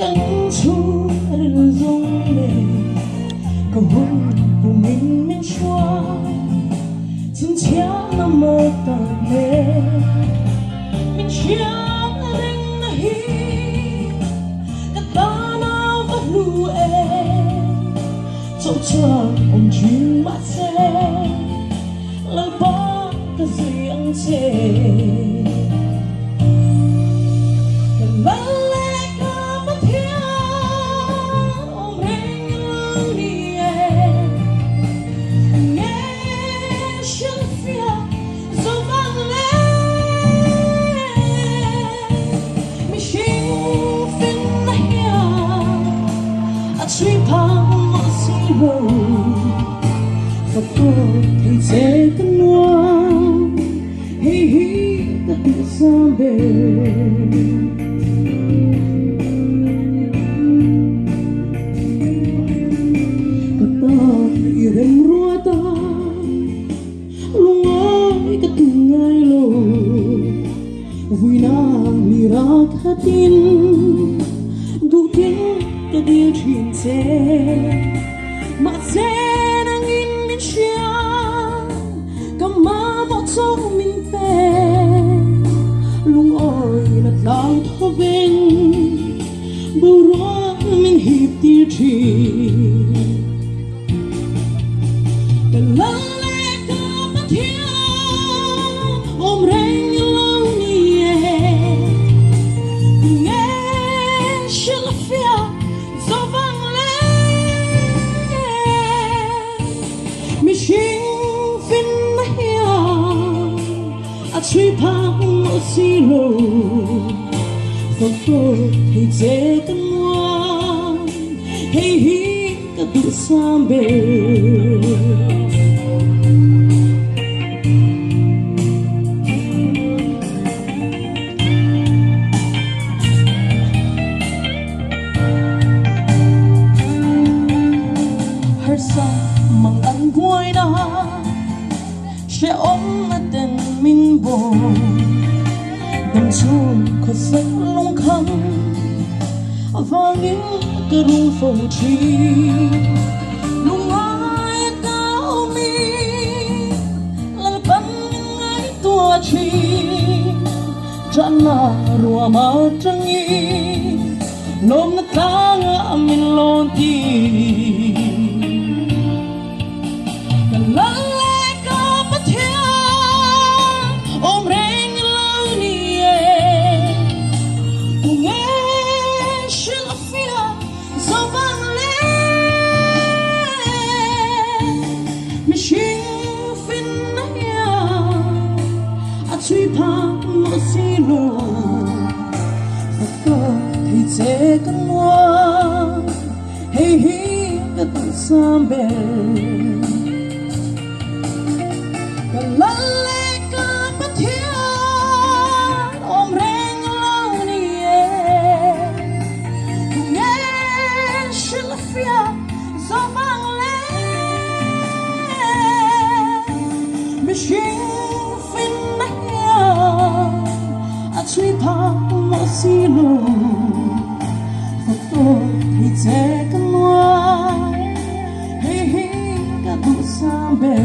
cánh chu rừng rung lệ cầu hôn của mình choa chính chia năm mơ tàn lệ mình chia rinh na hi cả ta nào vẫn lu trong chờ ông chuyên mắt xe lời ba cái gì ăn chê suy phang một xí lô và cô thấy dễ cân ngoan hi hi ta tự xa bề và ta yêu em rua ta luôn ai ta từng ngày lô vui nàng mi ra khát tin đủ tiếng ta điều chuyện thế mà thế nàng in mình chia cầm má bỏ cho mình về lung ôi là đau thô bên bầu róa mình hiệp tiêu chỉ lắng lẽ cả bất hiếu ôm rèn như lâu nhẹ nghe chưa là phía gió vang lên mi xin phim nãy à truy phang một xí lô và tôi thì dễ cân ngoan hey hi cả tụ xa bề sa mang ăn vui đó sẽ ôm là tình mình buồn đêm chuông có giấc lung khăng và những cái rung phồng chi lung ai cao mi lần bắn ngay tua chi chẳng là rùa mà trăng y Lâwmna ta ngã mình lon ti suy phang một xí lô và tôi thì dễ cân ngoan hey hi cả tận xa bề và lắng lẽ cả bất hiếu ôm rèn lâu nhẹ cùng nghe sự là phía gió vang lên mình xin suy phang một xí lô và tôi thì dễ cân ngoan hey hi cả tụ xa bề